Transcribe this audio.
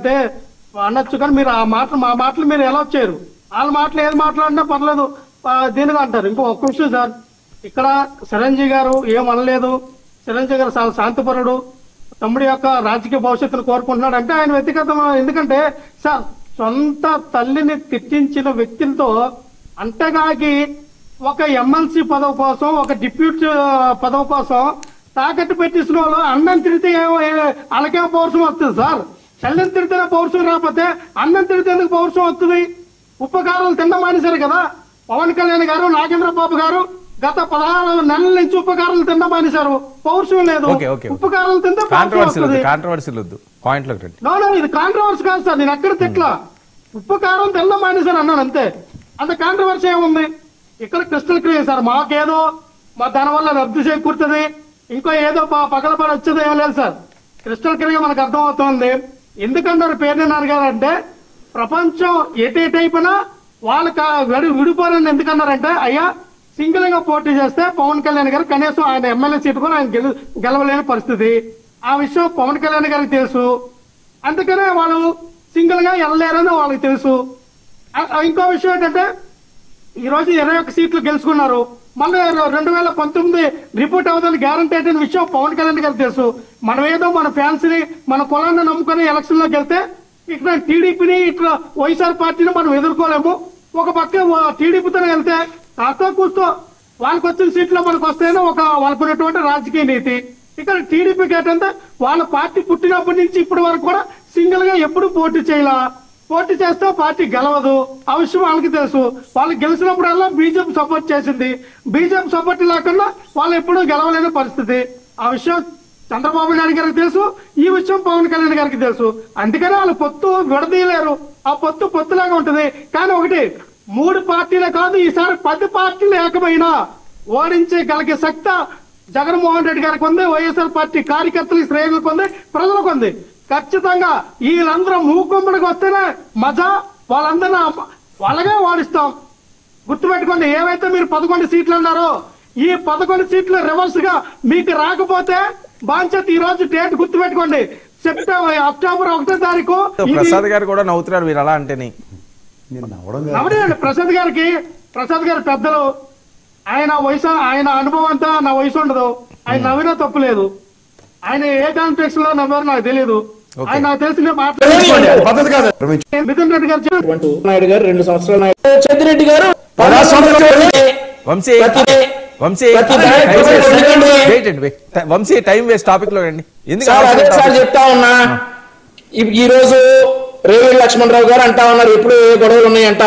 అంటే అనొచ్చు, కానీ మీరు మా మాటలు మీరు ఎలా వచ్చారు? వాళ్ళ మాటలు ఏది మాట్లాడినా పర్లేదు దీనిగా అంటారు. ఇంకో ఒక్క విషయం సార్, ఇక్కడ చిరంజీవి గారు ఏమనలేదు. చిరంజీవి గారు చాలా శాంతిపరుడు, తమ్ముడి యొక్క రాజకీయ భవిష్యత్తును కోరుకుంటున్నాడు అంటే ఆయన వ్యక్తిగతం. ఎందుకంటే సార్, సొంత తల్లిని తిట్టించిన వ్యక్తులతో అంతగాకి ఒక ఎమ్మెల్సీ పదవి కోసం, ఒక డిప్యూటీ పదవి కోసం తాకట్టు పెట్టించిన వాళ్ళు అన్నం తిరిగితే వాళ్ళకే పౌరుషం వస్తుంది సార్. తల్లిని తిరిగితేనే పౌరుషం రాకపోతే అన్నం తిరిగితే ఎందుకు పౌరుషం వస్తుంది? ఉప్పు కారాలు తినడం మానేశారు కదా పవన్ కళ్యాణ్ గారు, నాగేంద్ర బాబు గారు. గత 16 నెలల నుంచి ఉప్పు కారాలు తినడం మానేశారు, పౌరుషం లేదు. ఉప్పు కారాలు తింటే ఇది కాంట్రవర్సీ కాదు సార్. నేను ఎక్కడ తిట్లా, ఉప్పు కారం తినడం మానేశారు అన్నాను అంతే. అంత కాంట్రవర్సీ ఏముంది? ఇక్కడ క్రిస్టల్ క్లియర్ సార్. మాకేదో మా దాని వల్ల లబ్ధి చేకూరుతుంది, ఇంకో ఏదో పగలబడి వచ్చేది ఏం లేదు సార్. క్రిస్టల్ క్లియర్ మనకు అర్థమవుతోంది. ఎందుకంటారు పేరుని అడిగారంటే, ప్రపంచం ఎటైపోయినా వాళ్ళకి విడిపోరని ఎందుకన్నారంటే, అయ్యా సింగిల్ గా పోటీ చేస్తే పవన్ కళ్యాణ్ గారు కనీసం ఆయన ఎమ్మెల్యే సీటు కూడా ఆయన గెలవలేని పరిస్థితి. ఆ విషయం పవన్ కళ్యాణ్ గారికి తెలుసు, అందుకనే వాళ్ళు సింగిల్ గా వెళ్ళలేరని వాళ్ళకి తెలుసు. ఇంకో విషయం ఏంటంటే, ఈ రోజు 21 సీట్లు గెలుచుకున్నారు, మళ్ళీ 2019 రిపోర్ట్ అవుతుంది గ్యారంటీ అయిన విషయం పవన్ కళ్యాణ్ గారికి తెలుసు. మనం ఏదో మన ఫ్యాన్స్ ని, మన కులాన్ని నమ్ముకుని ఎలక్షన్ లోకి వెళ్తే ఇక్కడ టీడీపీని, ఇట్లా వైఎస్ఆర్ పార్టీని మనం ఎదుర్కోలేము. ఒక పక్క టీడీపీతో వెళ్తే కాస్త కూస్తో వాళ్ళకి వచ్చిన సీట్లో మనకు వస్తేనే వాళ్ళకు ఉన్నటువంటి రాజకీయ నీతి. ఇక్కడ టీడీపీకి ఏంటంటే వాళ్ళ పార్టీ పుట్టినప్పటి నుంచి ఇప్పటి వరకు కూడా సింగిల్ గా ఎప్పుడు పోటీ చేయాలా, పోటీ చేస్తే పార్టీ గెలవదు. ఆ విషయం వాళ్ళకి తెలుసు. వాళ్ళు గెలిచినప్పుడల్లా బీజేపీ సపోర్ట్ చేసింది, బీజేపీ సపోర్ట్ లేకుండా వాళ్ళు ఎప్పుడూ గెలవలేని పరిస్థితి. ఆ విషయం చంద్రబాబు నాయుడు గారికి తెలుసు, ఈ విషయం పవన్ కళ్యాణ్ గారికి తెలుసు. అందుకనే వాళ్ళు పొత్తు విడదీయలేరు. ఆ పొత్తులాగా ఉంటుంది. కానీ ఒకటి, 3 పార్టీలే కాదు, ఈసారి 10 పార్టీలు ఏకమైనా ఓడించగలిగే శక్తి జగన్మోహన్ రెడ్డి గారికి ఉంది, వైఎస్ఆర్ పార్టీ కార్యకర్తలు, శ్రేణులకు ఉంది, ప్రజలకు ఉంది. ఖచ్చితంగా వీళ్ళందరూ మూకుమ్మడికి వస్తేనే మజా, వాళ్ళందరూ వాళ్ళగే ఓడిస్తాం. గుర్తుపెట్టుకోండి, ఏవైతే మీరు 11 సీట్లు అన్నారో ఈ 11 సీట్లు రివర్స్ గా మీకు రాకపోతే బాధ్యత. ఈ రోజు డేట్ గుర్తుపెట్టుకోండి, అక్టోబర్ 1వ తారీఖు. ప్రసాద్ గారు కూడా నవ్వుతున్నారు మీరు అలా అంటేనే. ప్రసాద్ గారు పెద్దలు, ఆయన వయసు, ఆయన అనుభవం అంతా నా వయసు ఉండదు. ఆయన నవ్వినా తప్పు లేదు. ఆయన ఏ కాంటెక్స్ట్ లో నవ్వారో నాకు తెలియదు. ఆయన నాకు తెలిసిన మిథున్ రెడ్డి గారు, నాయుడు గారు 2 సంవత్సరాలు, చెద్దిరెడ్డి గారు వంశీ టైం వేస్ట్ టాపిక్ లో అండి. చెప్తా ఉన్నా, ఈ రోజు రేవూరి లక్ష్మణరావు గారు అంటా ఉన్నారు ఎప్పుడు ఏ గొడవలు ఉన్నాయంట.